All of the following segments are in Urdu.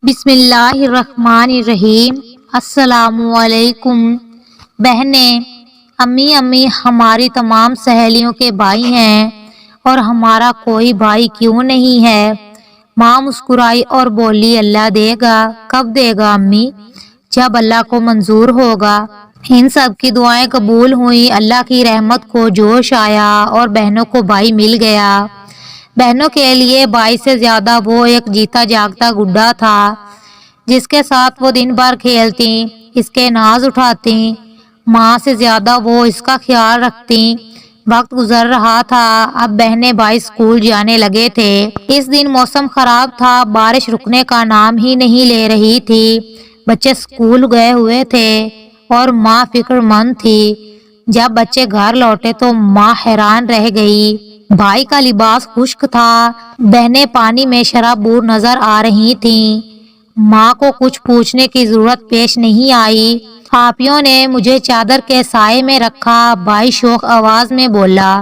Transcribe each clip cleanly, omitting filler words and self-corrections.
بسم اللہ الرحمن الرحیم۔ السلام علیکم بہنیں، امی ہماری تمام سہیلیوں کے بھائی ہیں اور ہمارا کوئی بھائی کیوں نہیں ہے؟ ماں مسکرائی اور بولی، اللہ دے گا۔ کب دے گا امی؟ جب اللہ کو منظور ہوگا۔ ان سب کی دعائیں قبول ہوئیں، اللہ کی رحمت کو جوش آیا اور بہنوں کو بھائی مل گیا۔ بہنوں کے لیے بھائی سے زیادہ وہ ایک جیتا جاگتا گڈا تھا جس کے ساتھ وہ دن بھر کھیلتی، اس کے ناز اٹھاتی۔ ماں سے زیادہ وہ اس کا خیال رکھتی۔ وقت گزر رہا تھا، اب بہنیں بھائی اسکول جانے لگے تھے۔ اس دن موسم خراب تھا، بارش رکنے کا نام ہی نہیں لے رہی تھی۔ بچے اسکول گئے ہوئے تھے اور ماں فکر مند تھی۔ جب بچے گھر لوٹے تو ماں حیران رہ گئی۔ بھائی کا لباس خشک تھا، بہنیں پانی میں شرابور نظر آ رہی تھیں۔ ماں کو کچھ پوچھنے کی ضرورت پیش نہیں آئی۔ آپیوں نے مجھے چادر کے سائے میں رکھا، بھائی شوخ آواز میں بولا۔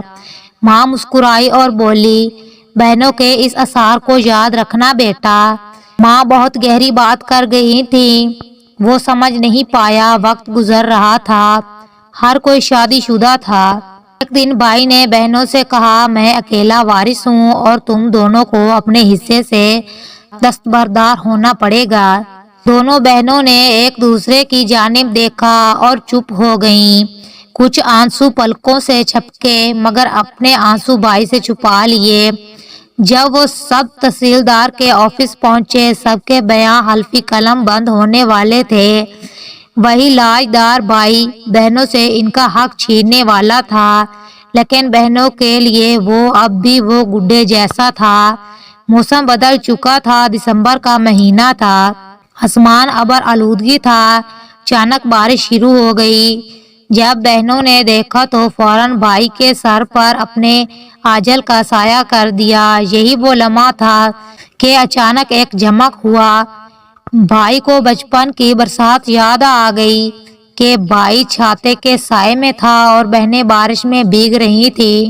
ماں مسکرائی اور بولی، بہنوں کے اس اثار کو یاد رکھنا بیٹا۔ ماں بہت گہری بات کر گئی تھی، وہ سمجھ نہیں پایا۔ وقت گزر رہا تھا، ہر کوئی شادی شدہ تھا۔ ایک دن بھائی نے بہنوں سے کہا، میں اکیلا وارث ہوں اور تم دونوں کو اپنے حصے سے دستبردار ہونا پڑے گا۔ دونوں بہنوں نے ایک دوسرے کی جانب دیکھا اور چپ ہو گئیں۔ کچھ آنسو پلکوں سے چھپکے، مگر اپنے آنسو بھائی سے چھپا لیے۔ جب وہ سب تحصیلدار کے آفس پہنچے، سب کے بیاں حلفی قلم بند ہونے والے تھے۔ وہی لاجدار بھائی بہنوں سے ان کا حق چھیننے والا تھا، لیکن بہنوں کے لیے وہ اب بھی وہ گڈے جیسا تھا۔ موسم بدل چکا تھا، دسمبر کا مہینہ تھا، آسمان ابر آلودگی تھا۔ اچانک بارش شروع ہو گئی۔ جب بہنوں نے دیکھا تو فوراً بھائی کے سر پر اپنے آنچل کا سایہ کر دیا۔ یہی وہ لمحہ تھا کہ اچانک ایک چمک ہوا۔ بھائی کو بچپن کی برسات یاد آ گئی کہ بھائی چھاتے کے سائے میں تھا اور بہنیں بارش میں بھیگ رہی تھیں،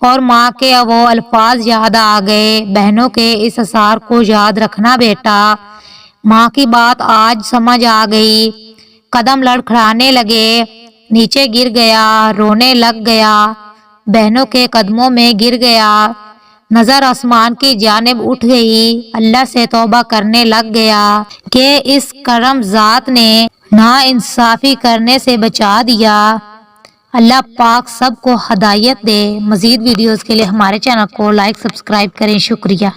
اور ماں کے وہ الفاظ یاد آ گئے، بہنوں کے اس اثار کو یاد رکھنا بیٹا۔ ماں کی بات آج سمجھ آ گئی۔ قدم لڑکھڑانے لگے، نیچے گر گیا، رونے لگ گیا، بہنوں کے قدموں میں گر گیا، نظر آسمان کی جانب اٹھ گئی، اللہ سے توبہ کرنے لگ گیا کہ اس کرم ذات نے ناانصافی کرنے سے بچا دیا۔ اللہ پاک سب کو ہدایت دے۔ مزید ویڈیوز کے لیے ہمارے چینل کو لائک سبسکرائب کریں۔ شکریہ۔